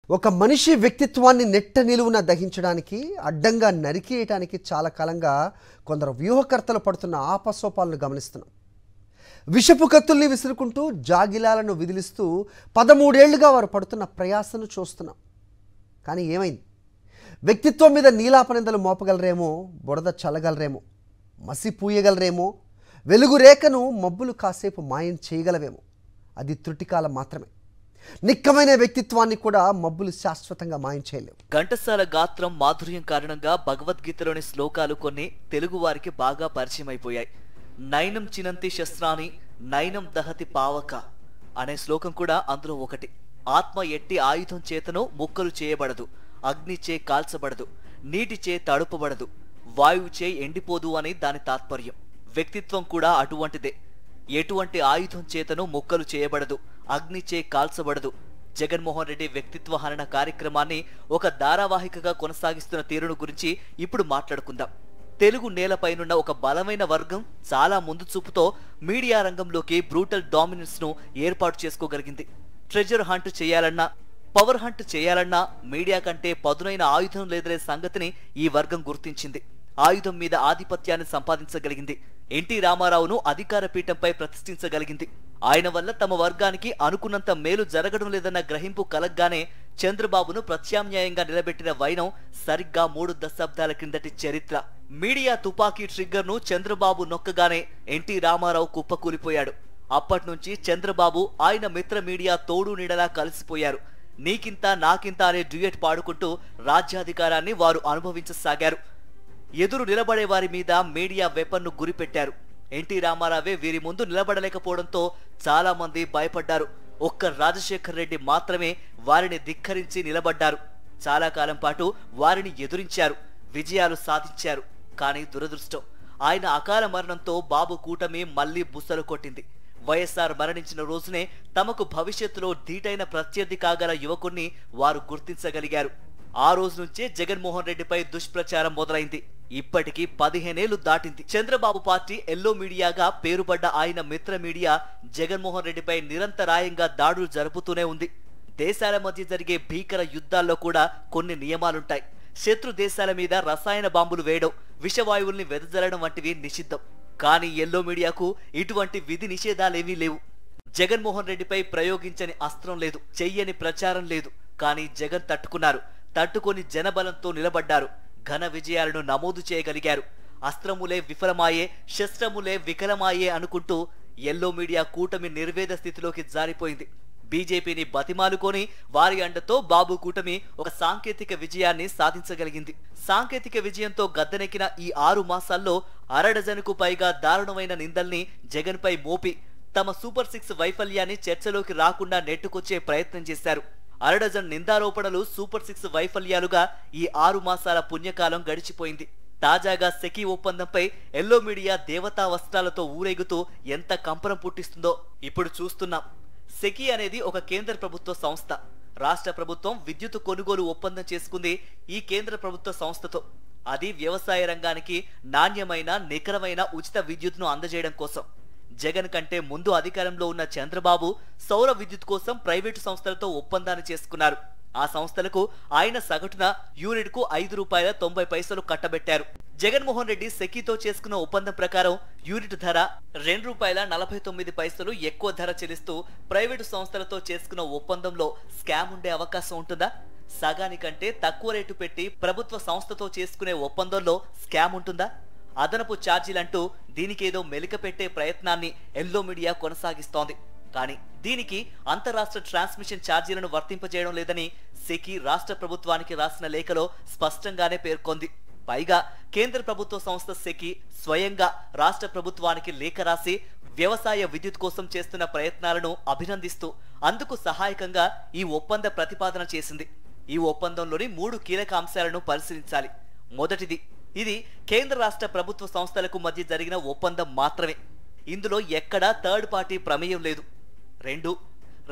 ఒక మనిషి వ్యక్తిత్వాన్ని నెట్ట నిలువున దహించడానికి అడ్డంగా నరికేయడానికి చాలా కాలంగా కొందరు వ్యూహకర్తలు పడుతున్న ఆపసోపాలను గమనిస్తున్నాం. విషపు కత్తుల్ని విసురుకుంటూ జాగిలాలను విదిలిస్తూ 13 ఏళ్లుగా వారు పడుతున్న ప్రయాసను చూస్తున్నాం. కానీ ఏమైంది? వ్యక్తిత్వం మీద నీలాపనిందలు మోపగలరేమో, బురద చల్లగలరేమో, మసి పూయగలరేమో, వెలుగు రేఖను మబ్బులు కాసేపు మాయం చేయగలవేమో. అది త్రుటికాలం మాత్రమే. నిక్కమైన వ్యక్తిత్వాన్ని కూడా మబ్బులు శాశ్వతంగా మాయం చేయలేవు. ఘంటసాల గాత్రం మాధుర్యం కారణంగా భగవద్గీతలోని శ్లోకాలు కొన్ని తెలుగు వారికి బాగా పరిచయం అయిపోయాయి. నైనం చినంతి శస్త్రాని నైనం దహతి పావక అనే శ్లోకం కూడా అందులో ఒకటి. ఆత్మ ఎట్టి ఆయుధం చేతనో ముక్కలు చేయబడదు, అగ్ని చే కాల్చబడదు, నీటి చే తడుపబడదు, వాయువు చే ఎండిపోదు అని దాని తాత్పర్యం. వ్యక్తిత్వం కూడా అటువంటిదే. ఎటువంటి ఆయుధం చేతనో ముక్కలు చేయబడదు, అగ్ని చే కాల్చబడదు. జగన్మోహన్ రెడ్డి వ్యక్తిత్వ హనన కార్యక్రమాన్ని ఒక ధారావాహికగా కొనసాగిస్తున్న తీరును గురించి ఇప్పుడు మాట్లాడుకుందాం. తెలుగు నేలపైనున్న ఒక బలమైన వర్గం చాలా ముందు చూపుతో మీడియా రంగంలోకి బ్రూటల్ డామినెన్స్ ను ఏర్పాటు చేసుకోగలిగింది. ట్రెజర్ హంట్ చేయాలన్నా, పవర్ హంట్ చేయాలన్నా మీడియా కంటే పదునైన ఆయుధం లేదనే సంగతిని ఈ వర్గం గుర్తించింది. ఆయుధం మీద ఆధిపత్యాన్ని సంపాదించగలిగింది. ఎన్టీ రామారావును అధికార పీఠంపై ప్రతిష్ఠించగలిగింది. ఆయన వల్ల తమ వర్గానికి అనుకున్నంత మేలు జరగడం లేదన్న గ్రహింపు కలగ్గానే చంద్రబాబును ప్రత్యామ్నాయంగా నిలబెట్టిన వైనం సరిగ్గా 3 దశాబ్దాల క్రిందటి చరిత్ర. మీడియా తుపాకీ ట్రిగ్గర్ ను చంద్రబాబు నొక్కగానే ఎన్టీ రామారావు కుప్పకూలిపోయాడు. అప్పట్నుంచి చంద్రబాబు ఆయన మిత్ర మీడియా తోడు నీడలా కలిసిపోయారు. నీకింత నాకింత అనే డ్యూయట్ పాడుకుంటూ రాజ్యాధికారాన్ని వారు అనుభవించసాగారు. ఎదురు నిలబడే వారి మీద మీడియా వెపన్ను గురిపెట్టారు. ఎన్టీ రామారావే వీరి ముందు నిలబడలేకపోవడంతో చాలా మంది భయపడ్డారు. ఒక్క రాజశేఖర్ రెడ్డి మాత్రమే వారిని ధిక్కరించి నిలబడ్డారు. చాలా కాలం పాటు వారిని ఎదురించారు, విజయాలు సాధించారు. కానీ దురదృష్టం, ఆయన అకాల మరణంతో బాబు కూటమి మళ్లీ బుసలు కొట్టింది. వైఎస్ఆర్ మరణించిన రోజునే తమకు భవిష్యత్తులో ధీటైన ప్రత్యర్థి కాగల యువకుణ్ణి వారు గుర్తించగలిగారు. ఆ రోజు నుంచే జగన్మోహన్ రెడ్డిపై దుష్ప్రచారం మొదలైంది. ఇప్పటికీ 15 ఏళ్లు దాటింది. చంద్రబాబు పార్టీ ఎల్లో మీడియాగా పేరుపడ్డ ఆయన మిత్ర మీడియా జగన్మోహన్ రెడ్డిపై నిరంతరాయంగా దాడులు జరుపుతూనే ఉంది. దేశాల మధ్య జరిగే భీకర యుద్ధాల్లో కూడా కొన్ని నియమాలుంటాయి. శత్రు దేశాల మీద రసాయన బాంబులు వేయడం, విషవాయువుల్ని వెదజల్లడం వంటివి నిషిద్ధం. కానీ ఎల్లో మీడియాకు ఇటువంటి విధి నిషేధాలేవీ లేవు. జగన్మోహన్ రెడ్డిపై ప్రయోగించని అస్త్రం లేదు, చెయ్యని ప్రచారం లేదు. కానీ జగన్ తట్టుకున్నారు. తట్టుకొని జనబలంతో నిలబడ్డారు. ఘన విజయాలను నమోదు చేయగలిగారు. అస్త్రములే విఫలమాయే, శస్త్రములే వికలమాయే అనుకుంటూ ఎల్లో మీడియా కూటమి నిర్వేద స్థితిలోకి జారిపోయింది. బీజేపీని బతిమాలుకొని వారి అండతో బాబు కూటమి ఒక సాంకేతిక విజయాన్ని సాధించగలిగింది. సాంకేతిక విజయంతో గద్దెనెక్కిన ఈ 6 మాసాల్లో 1/2 డజనుకు పైగా దారుణమైన నిందల్ని జగన్ పై మోపి తమ సూపర్ 6 వైఫల్యాన్ని చర్చలోకి రాకుండా నెట్టుకొచ్చే ప్రయత్నం చేశారు. 1/2 డజన్ నిందారోపణలు సూపర్ 6 వైఫల్యాలుగా ఈ 6 మాసాల పుణ్యకాలం గడిచిపోయింది. తాజాగా సెకీ ఒప్పందంపై ఎల్లో మీడియా దేవతా వస్త్రాలతో ఊరేగుతూ ఎంత కంపనం పుట్టిస్తుందో ఇప్పుడు చూస్తున్నాం. సెకీ అనేది ఒక కేంద్ర ప్రభుత్వ సంస్థ. రాష్ట్ర ప్రభుత్వం విద్యుత్ కొనుగోలు ఒప్పందం చేసుకుంది ఈ కేంద్ర ప్రభుత్వ సంస్థతో. అది వ్యవసాయ రంగానికి నాణ్యమైన, నికరమైన ఉచిత విద్యుత్ను అందజేయడం కోసం. జగన్ కంటే ముందు అధికారంలో ఉన్న చంద్రబాబు సౌర విద్యుత్ కోసం ప్రైవేటు సంస్థలతో ఒప్పందాన్ని చేసుకున్నారు. ఆ సంస్థలకు ఆయన సగటున యూనిట్కు ₹5.90 కట్టబెట్టారు. జగన్మోహన్ రెడ్డి సెకీతో చేసుకున్న ఒప్పందం ప్రకారం యూనిట్ ధర ₹2.49 ఎక్కువ ధర చెల్లిస్తూ ప్రైవేటు సంస్థలతో చేసుకున్న ఒప్పందంలో స్కామ్ ఉండే అవకాశం ఉంటుందా? సగానికంటే తక్కువ రేటు పెట్టి ప్రభుత్వ సంస్థతో చేసుకునే ఒప్పందంలో స్కామ్ ఉంటుందా? అదనపు ఛార్జీలంటూ దీనికేదో మెలిక పెట్టే ప్రయత్నాన్ని ఎల్లో మీడియా కొనసాగిస్తోంది. కానీ దీనికి అంతరాష్ట్ర ట్రాన్స్మిషన్ ఛార్జీలను వర్తింపజేయడం లేదని సెకీ రాష్ట్ర ప్రభుత్వానికి రాసిన లేఖలో స్పష్టంగానే పేర్కొంది. పైగా కేంద్ర ప్రభుత్వ సంస్థ సెకీ స్వయంగా రాష్ట్ర ప్రభుత్వానికి లేఖ రాసి వ్యవసాయ విద్యుత్ కోసం చేస్తున్న ప్రయత్నాలను అభినందిస్తూ అందుకు సహాయకంగా ఈ ఒప్పంద ప్రతిపాదన చేసింది. ఈ ఒప్పందంలోని 3 కీలక అంశాలను పరిశీలించాలి. మొదటిది, ఇది కేంద్ర రాష్ట్ర ప్రభుత్వ సంస్థలకు మధ్య జరిగిన ఒప్పందం మాత్రమే. ఇందులో ఎక్కడా థర్డ్ పార్టీ ప్రమేయం లేదు. 2,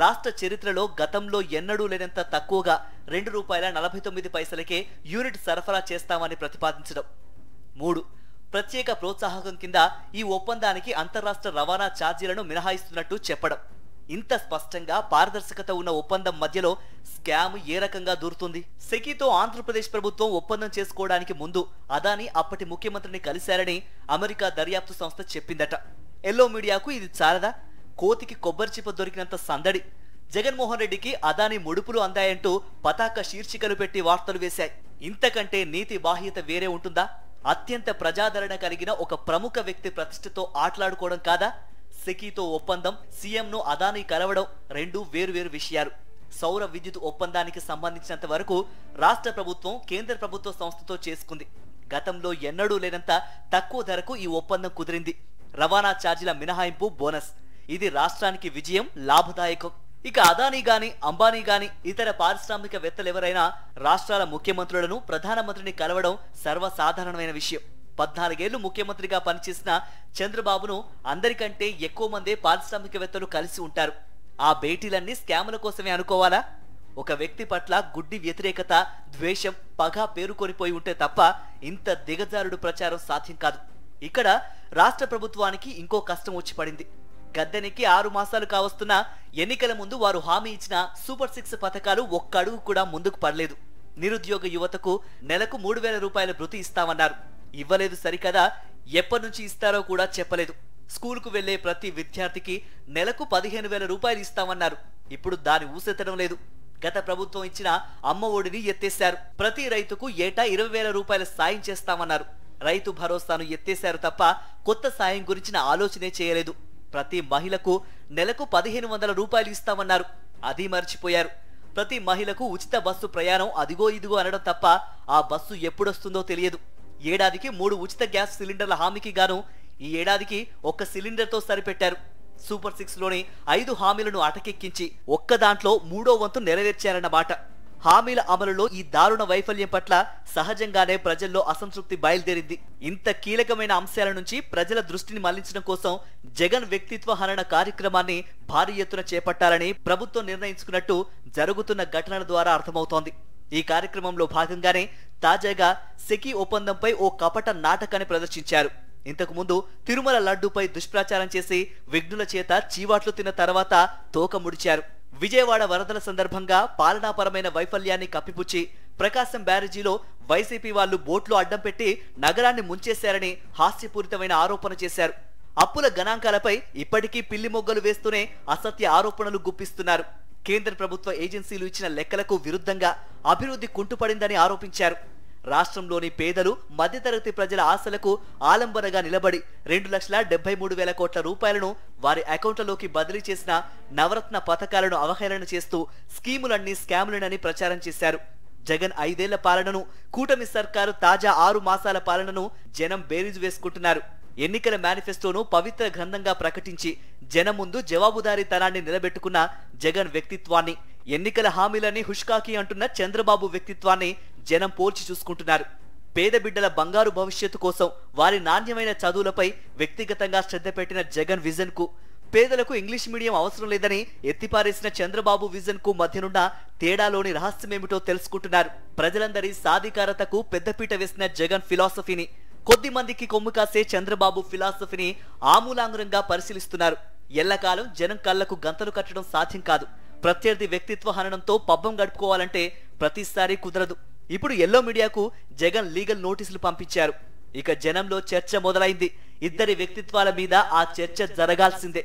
రాష్ట్ర చరిత్రలో గతంలో ఎన్నడూ లేనంత తక్కువగా ₹2.49 యూనిట్ సరఫరా చేస్తామని ప్రతిపాదించడం. 3, ప్రత్యేక ప్రోత్సాహకం కింద ఈ ఒప్పందానికి అంతర్రాష్ట్ర రవాణా ఛార్జీలను మినహాయిస్తున్నట్టు చెప్పడం. ఇంత స్పష్టంగా పారదర్శకత ఉన్న ఒప్పందం మధ్యలో స్కామ్ ఏ రకంగా దూరుతుంది? సెకీతో ఆంధ్రప్రదేశ్ ప్రభుత్వం ఒప్పందం చేసుకోవడానికి ముందు అదానీ అప్పటి ముఖ్యమంత్రిని కలిశారని అమెరికా దర్యాప్తు సంస్థ చెప్పిందట. ఎల్లో మీడియాకు ఇది చాలదా? కోతికి కొబ్బరి చిప్ప దొరికినంత సందడి. జగన్మోహన్ రెడ్డికి అదానీ ముడుపులు అందాయంటూ పతాక శీర్షికలు పెట్టి వార్తలు వేశాయి. ఇంతకంటే నీతి బాహ్యత వేరే ఉంటుందా? అత్యంత ప్రజాదరణ కలిగిన ఒక ప్రముఖ వ్యక్తి ప్రతిష్టతో ఆటలాడుకోవడం కాదా? సెకీతో ఒప్పందం, సీఎంను అదానీ కలవడం రెండు వేరువేరు విషయాలు. సౌర విద్యుత్ ఒప్పందానికి సంబంధించినంత వరకు రాష్ట్ర ప్రభుత్వం కేంద్ర ప్రభుత్వ సంస్థతో చేసుకుంది. గతంలో ఎన్నడూ లేనంత తక్కువ ధరకు ఈ ఒప్పందం కుదిరింది. రవాణా ఛార్జీల మినహాయింపు, బోనస్. ఇది రాష్ట్రానికి విజయం, లాభదాయకం. ఇక అదానీ గాని, అంబానీ గాని, ఇతర పారిశ్రామికవేత్తలెవరైనా రాష్ట్రాల ముఖ్యమంత్రులను, ప్రధానమంత్రిని కలవడం సర్వసాధారణమైన విషయం. 14 ఏళ్లు ముఖ్యమంత్రిగా పనిచేసిన చంద్రబాబును అందరికంటే ఎక్కువ మందే పారిశ్రామికవేత్తలు కలిసి ఉంటారు. ఆ భేటీలన్నీ స్కాముల కోసమే అనుకోవాలా? ఒక వ్యక్తి పట్ల గుడ్డి వ్యతిరేకత, ద్వేషం, పగ పేరుకొనిపోయి ఉంటే తప్ప ఇంత దిగజారుడు ప్రచారం సాధ్యం కాదు. ఇక్కడ రాష్ట్ర ప్రభుత్వానికి ఇంకో కష్టం వచ్చి పడింది. గద్దెనికి 6 మాసాలు కావస్తున్న ఎన్నికల ముందు వారు హామీ ఇచ్చిన సూపర్ 6 పథకాలు ఒక్క అడుగు కూడా ముందుకు పడలేదు. నిరుద్యోగ యువతకు నెలకు 3,000 రూపాయల భృతి ఇస్తామన్నారు. ఇవ్వలేదు సరికదా, ఎప్పటి నుంచి ఇస్తారో కూడా చెప్పలేదు. స్కూల్కు వెళ్లే ప్రతి విద్యార్థికి నెలకు 15,000 రూపాయలు ఇస్తామన్నారు. ఇప్పుడు దాని ఊసెత్తడం లేదు. గత ప్రభుత్వం ఇచ్చిన అమ్మ ఒడిని ఎత్తేశారు. ప్రతి రైతుకు ఏటా 20,000 రూపాయల సాయం చేస్తామన్నారు. రైతు భరోసాను ఎత్తేశారు తప్ప కొత్త సాయం గురించిన ఆలోచనే చేయలేదు. ప్రతి మహిళకు నెలకు 1,500 రూపాయలు ఇస్తామన్నారు. అది మర్చిపోయారు. ప్రతి మహిళకు ఉచిత బస్సు ప్రయాణం అదిగో ఇదిగో అనడం తప్ప ఆ బస్సు ఎప్పుడొస్తుందో తెలియదు. ఏడాదికి 3 ఉచిత గ్యాస్ సిలిండర్ల హామీకి గాను ఈ ఏడాదికి 1 సిలిండర్తో సరిపెట్టారు. సూపర్ 6లోని 5 హామీలను అటకెక్కించి ఒక్క దాంట్లో 3వ వంతు నెరవేర్చారన్నమాట. హామీల అమలులో ఈ దారుణ వైఫల్యం పట్ల సహజంగానే ప్రజల్లో అసంతృప్తి బయలుదేరింది. ఇంత కీలకమైన అంశాల నుంచి ప్రజల దృష్టిని మళ్లించడం కోసం జగన్ వ్యక్తిత్వ హనన కార్యక్రమాన్ని భారీ ఎత్తున చేపట్టాలని ప్రభుత్వం నిర్ణయించుకున్నట్టు జరుగుతున్న ఘటనల ద్వారా అర్థమవుతోంది. ఈ కార్యక్రమంలో భాగంగానే తాజాగా సెకీ ఒప్పందంపై ఓ కపట నాటకాన్ని ప్రదర్శించారు. ఇంతకు ముందు తిరుమల లడ్డూపై దుష్ప్రచారం చేసి విఘ్నుల చేత చీవాట్లు తిన్న తర్వాత తోక ముడిచారు. విజయవాడ వరదల సందర్భంగా పాలనాపరమైన వైఫల్యాన్ని కప్పిపుచ్చి ప్రకాశం బ్యారేజీలో వైసీపీ వాళ్లు బోట్లు అడ్డం పెట్టి నగరాన్ని ముంచేశారని హాస్యపూరితమైన ఆరోపణ చేశారు. అప్పుల గణాంకాలపై ఇప్పటికీ పిల్లి మొగ్గలు వేస్తూనే అసత్య ఆరోపణలు గుప్పిస్తున్నారు. కేంద్ర ప్రభుత్వ ఏజెన్సీలు ఇచ్చిన లెక్కలకు విరుద్ధంగా అభివృద్ధి కుంటుపడిందని ఆరోపించారు. రాష్ట్రంలోని పేదలు, మధ్యతరగతి ప్రజల ఆశలకు ఆలంబనగా నిలబడి 2,73,000 కోట్ల రూపాయలను వారి అకౌంట్లలోకి బదిలీ చేసిన నవరత్న పథకాలను అవహేళన చేస్తూ స్కీములన్నీ స్కాములనని ప్రచారం చేశారు. జగన్ 5 ఏళ్ల పాలనను, కూటమి సర్కారు తాజా 6 మాసాల పాలనను జనం బేరీజు వేసుకుంటున్నారు. ఎన్నికల మేనిఫెస్టోను పవిత్ర గ్రంథంగా ప్రకటించి జనం ముందు జవాబుదారీతనాన్ని నిలబెట్టుకున్న జగన్ వ్యక్తిత్వాన్ని, ఎన్నికల హామీలని హుష్కాకి అంటున్న చంద్రబాబు వ్యక్తిత్వాన్ని జనం పోల్చి చూసుకుంటున్నారు. పేద బిడ్డల బంగారు భవిష్యత్తు కోసం వారి నాణ్యమైన చదువులపై వ్యక్తిగతంగా శ్రద్ధ పెట్టిన జగన్ విజన్ కు, పేదలకు ఇంగ్లీష్ మీడియం అవసరం లేదని ఎత్తిపారేసిన చంద్రబాబు విజన్ కు మధ్యనున్న తేడాలోని రహస్యమేమిటో తెలుసుకుంటున్నారు. ప్రజలందరి సాధికారతకు పెద్దపీట వేసిన జగన్ ఫిలాసఫీని, కొద్ది మందికి కొమ్ము కాసే చంద్రబాబు ఫిలాసఫీని ఆమూలాంగురంగా పరిశీలిస్తున్నారు. ఎల్లకాలం జనం కళ్లకు గంతలు కట్టడం సాధ్యం కాదు. ప్రత్యర్థి వ్యక్తిత్వ హననంతో పబ్బం గడుపుకోవాలంటే ప్రతిసారి కుదరదు. ఇప్పుడు ఎల్లో మీడియాకు జగన్ లీగల్ నోటీసులు పంపించారు. ఇక జనంలో చర్చ మొదలైంది. ఇద్దరి వ్యక్తిత్వాల మీద ఆ చర్చ జరగాల్సిందే.